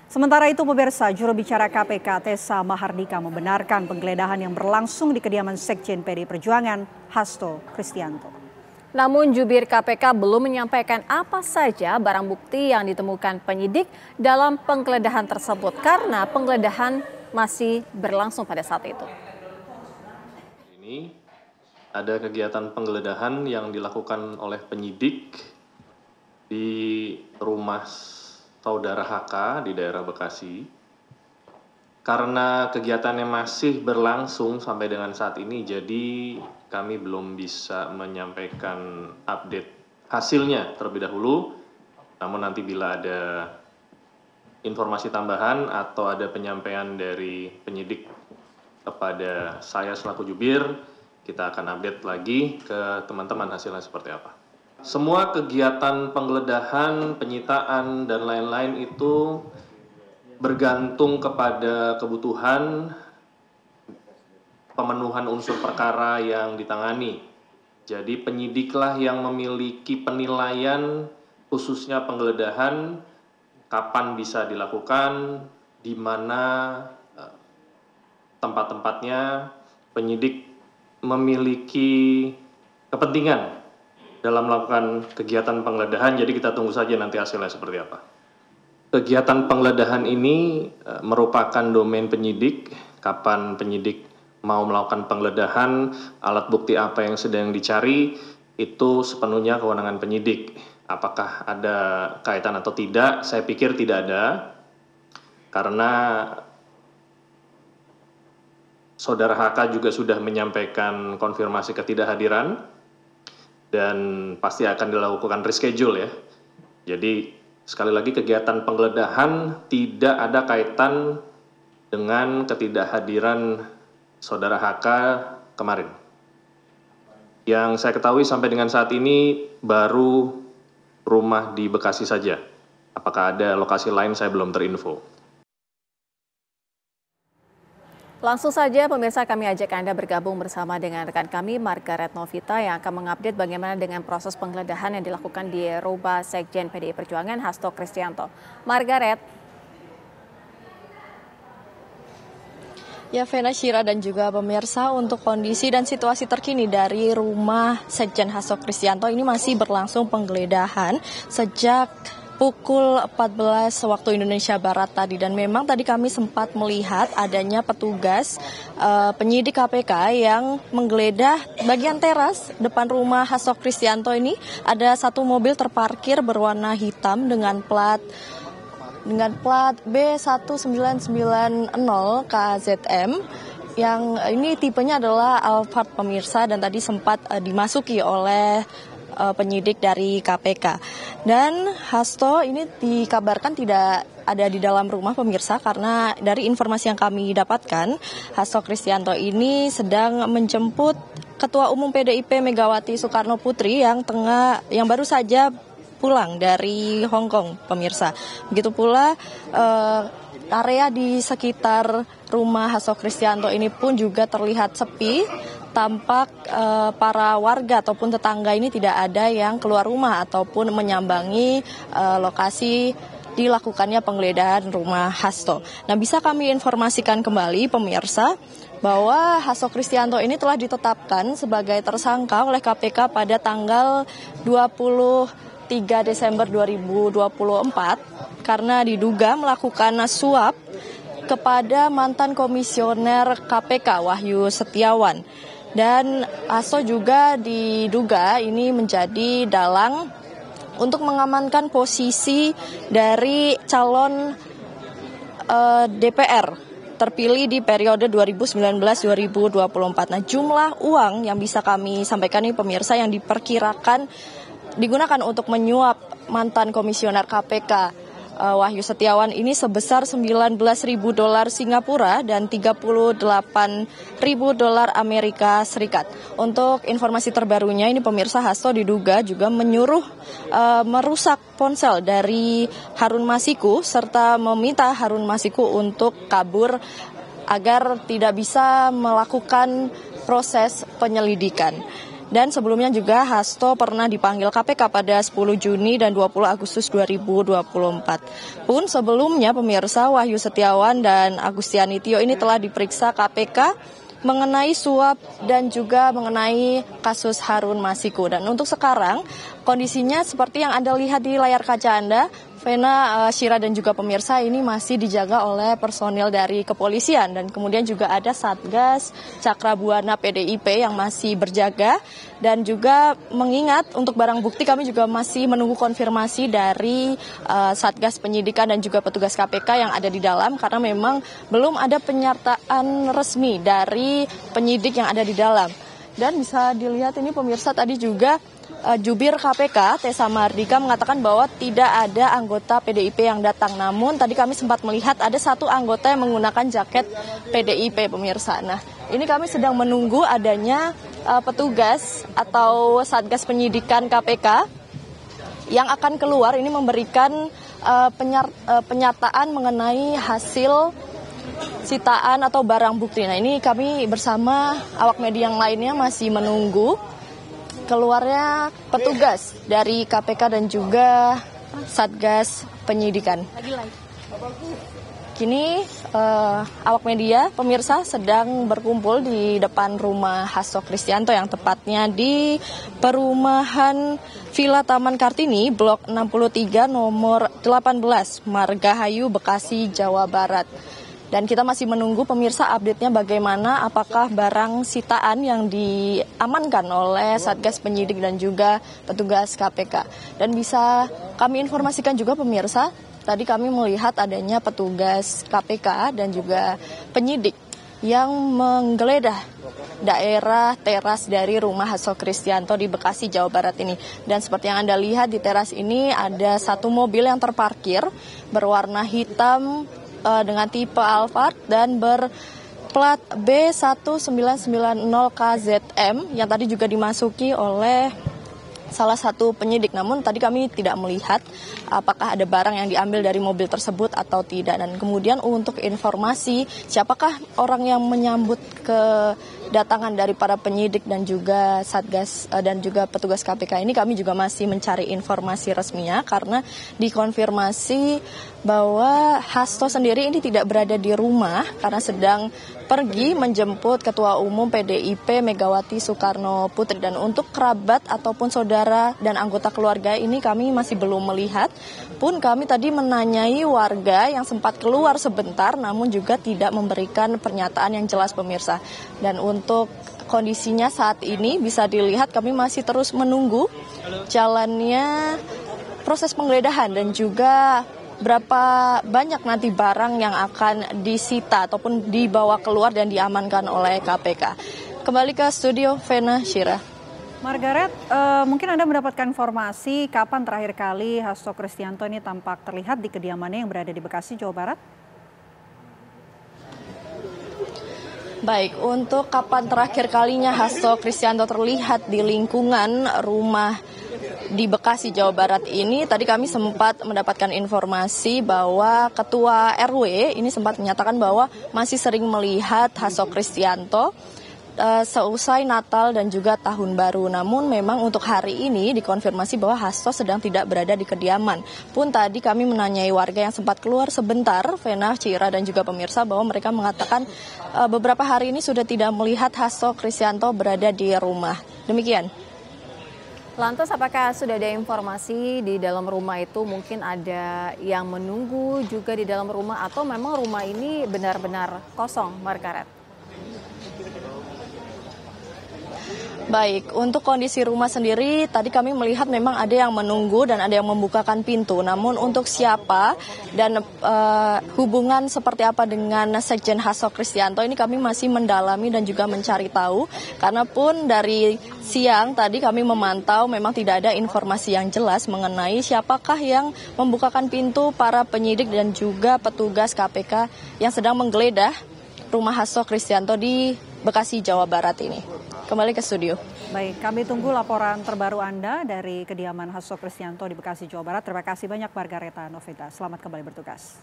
Sementara itu pemirsa, juru bicara KPK Tessa Mahardika membenarkan penggeledahan yang berlangsung di kediaman Sekjen PDI Perjuangan Hasto Kristianto. Namun jubir KPK belum menyampaikan apa saja barang bukti yang ditemukan penyidik dalam penggeledahan tersebut karena penggeledahan masih berlangsung pada saat itu. Ini ada kegiatan penggeledahan yang dilakukan oleh penyidik di rumah saudara HK di daerah Bekasi. Karena kegiatannya masih berlangsung sampai dengan saat ini, jadi kami belum bisa menyampaikan update hasilnya terlebih dahulu. Namun nanti bila ada informasi tambahan atau ada penyampaian dari penyidik kepada saya selaku jubir, kita akan update lagi ke teman-teman hasilnya seperti apa. Semua kegiatan penggeledahan, penyitaan, dan lain-lain itu bergantung kepada kebutuhan pemenuhan unsur perkara yang ditangani. Jadi penyidiklah yang memiliki penilaian khususnya penggeledahan, kapan bisa dilakukan, di mana tempat-tempatnya. Penyidik memiliki kepentingan dalam melakukan kegiatan penggeledahan, jadi kita tunggu saja nanti hasilnya seperti apa. Kegiatan penggeledahan ini merupakan domain penyidik, kapan penyidik mau melakukan penggeledahan, alat bukti apa yang sedang dicari, itu sepenuhnya kewenangan penyidik. Apakah ada kaitan atau tidak? Saya pikir tidak ada, karena Saudara HK juga sudah menyampaikan konfirmasi ketidakhadiran, dan pasti akan dilakukan reschedule ya. Jadi sekali lagi kegiatan penggeledahan tidak ada kaitan dengan ketidakhadiran Saudara HK kemarin. Yang saya ketahui sampai dengan saat ini baru rumah di Bekasi saja. Apakah ada lokasi lain saya belum terinfo. Langsung saja pemirsa, kami ajak Anda bergabung bersama dengan rekan kami Margaret Novita yang akan mengupdate bagaimana dengan proses penggeledahan yang dilakukan di rumah Sekjen PDI Perjuangan Hasto Kristianto. Margaret. Ya, Vena, Syira, dan juga pemirsa, untuk kondisi dan situasi terkini dari rumah Sekjen Hasto Kristianto ini masih berlangsung penggeledahan sejak pukul 14 waktu Indonesia Barat tadi, dan memang tadi kami sempat melihat adanya petugas penyidik KPK yang menggeledah bagian teras depan rumah Hasto Kristianto ini. Ada satu mobil terparkir berwarna hitam dengan plat B1990 KZM. Yang ini tipenya adalah Alphard pemirsa, dan tadi sempat dimasuki oleh penyidik dari KPK. Dan Hasto ini dikabarkan tidak ada di dalam rumah pemirsa, karena dari informasi yang kami dapatkan, Hasto Kristianto ini sedang menjemput Ketua Umum PDIP Megawati Soekarno Putri yang baru saja pulang dari Hong Kong pemirsa. Begitu pula area di sekitar rumah Hasto Kristianto ini pun juga terlihat sepi. Tampak para warga ataupun tetangga ini tidak ada yang keluar rumah ataupun menyambangi lokasi dilakukannya penggeledahan rumah Hasto. Nah, bisa kami informasikan kembali pemirsa bahwa Hasto Kristianto ini telah ditetapkan sebagai tersangka oleh KPK pada tanggal 23 Desember 2024 karena diduga melakukan suap kepada mantan komisioner KPK Wahyu Setiawan. Dan Hasto juga diduga ini menjadi dalang untuk mengamankan posisi dari calon DPR terpilih di periode 2019-2024. Nah, jumlah uang yang bisa kami sampaikan ini pemirsa yang diperkirakan digunakan untuk menyuap mantan komisioner KPK Wahyu Setiawan ini sebesar $19.000 Singapura dan $38.000 Amerika Serikat. Untuk informasi terbarunya ini pemirsa, Hasto diduga juga menyuruh merusak ponsel dari Harun Masiku serta meminta Harun Masiku untuk kabur agar tidak bisa melakukan proses penyelidikan. Dan sebelumnya juga Hasto pernah dipanggil KPK pada 10 Juni dan 20 Agustus 2024. Pun sebelumnya pemirsa, Wahyu Setiawan dan Agustiani Tio ini telah diperiksa KPK mengenai suap dan juga mengenai kasus Harun Masiku. Dan untuk sekarang kondisinya seperti yang Anda lihat di layar kaca Anda, Vena, Syira dan juga pemirsa, ini masih dijaga oleh personil dari kepolisian. Dan kemudian juga ada Satgas Cakra Buana PDIP yang masih berjaga. Dan juga mengingat untuk barang bukti kami juga masih menunggu konfirmasi dari Satgas Penyidikan dan juga petugas KPK yang ada di dalam. Karena memang belum ada penyertaan resmi dari penyidik yang ada di dalam. Dan bisa dilihat ini pemirsa, tadi juga Jubir KPK Tessa Mahardika mengatakan bahwa tidak ada anggota PDIP yang datang. Namun tadi kami sempat melihat ada satu anggota yang menggunakan jaket PDIP, pemirsa. Nah, ini kami sedang menunggu adanya petugas atau Satgas Penyidikan KPK yang akan keluar ini memberikan penyataan mengenai hasil sitaan atau barang bukti. Nah, ini kami bersama awak media yang lainnya masih menunggu keluarnya petugas dari KPK dan juga Satgas Penyidikan. Kini awak media, pemirsa, sedang berkumpul di depan rumah Hasto Kristianto yang tepatnya di perumahan Villa Taman Kartini, Blok 63, nomor 18, Margahayu, Bekasi, Jawa Barat. Dan kita masih menunggu pemirsa update-nya bagaimana, apakah barang sitaan yang diamankan oleh Satgas Penyidik dan juga petugas KPK. Dan bisa kami informasikan juga pemirsa, tadi kami melihat adanya petugas KPK dan juga penyidik yang menggeledah daerah teras dari rumah Hasto Kristianto di Bekasi, Jawa Barat ini. Dan seperti yang Anda lihat di teras ini ada satu mobil yang terparkir berwarna hitam dengan tipe Alphard dan berplat B1990KZM yang tadi juga dimasuki oleh salah satu penyidik. Namun tadi kami tidak melihat apakah ada barang yang diambil dari mobil tersebut atau tidak. Dan kemudian untuk informasi siapakah orang yang menyambut kedatangan dari para penyidik dan juga Satgas dan juga petugas KPK ini, kami juga masih mencari informasi resminya karena dikonfirmasi bahwa Hasto sendiri ini tidak berada di rumah karena sedang pergi menjemput Ketua Umum PDIP Megawati Soekarno Putri. Dan untuk kerabat ataupun saudara dan anggota keluarga ini kami masih belum melihat. Pun kami tadi menanyai warga yang sempat keluar sebentar namun juga tidak memberikan pernyataan yang jelas, pemirsa. Dan untuk kondisinya saat ini bisa dilihat kami masih terus menunggu jalannya proses penggeledahan dan juga berapa banyak nanti barang yang akan disita ataupun dibawa keluar dan diamankan oleh KPK. Kembali ke studio, Vena, Syira. Margaret, mungkin Anda mendapatkan informasi kapan terakhir kali Hasto Kristianto ini tampak terlihat di kediamannya yang berada di Bekasi, Jawa Barat? Baik, untuk kapan terakhir kalinya Hasto Kristianto terlihat di lingkungan rumah di Bekasi, Jawa Barat ini, tadi kami sempat mendapatkan informasi bahwa Ketua RW ini sempat menyatakan bahwa masih sering melihat Hasto Kristianto seusai Natal dan juga Tahun Baru. Namun memang untuk hari ini dikonfirmasi bahwa Hasto sedang tidak berada di kediaman. Pun tadi kami menanyai warga yang sempat keluar sebentar, Vena, Cira dan juga pemirsa, bahwa mereka mengatakan beberapa hari ini sudah tidak melihat Hasto Kristianto berada di rumah. Demikian. Lantas apakah sudah ada informasi di dalam rumah itu mungkin ada yang menunggu juga di dalam rumah atau memang rumah ini benar-benar kosong, Margaret? Baik, untuk kondisi rumah sendiri tadi kami melihat memang ada yang menunggu dan ada yang membukakan pintu. Namun untuk siapa dan hubungan seperti apa dengan Sekjen Hasto Kristianto ini kami masih mendalami dan juga mencari tahu. Karena pun dari siang tadi kami memantau memang tidak ada informasi yang jelas mengenai siapakah yang membukakan pintu para penyidik dan juga petugas KPK yang sedang menggeledah rumah Hasto Kristianto di Bekasi, Jawa Barat ini. Kembali ke studio. Baik, kami tunggu laporan terbaru Anda dari kediaman Hasto Kristianto di Bekasi, Jawa Barat. Terima kasih banyak Margareta Novita. Selamat kembali bertugas.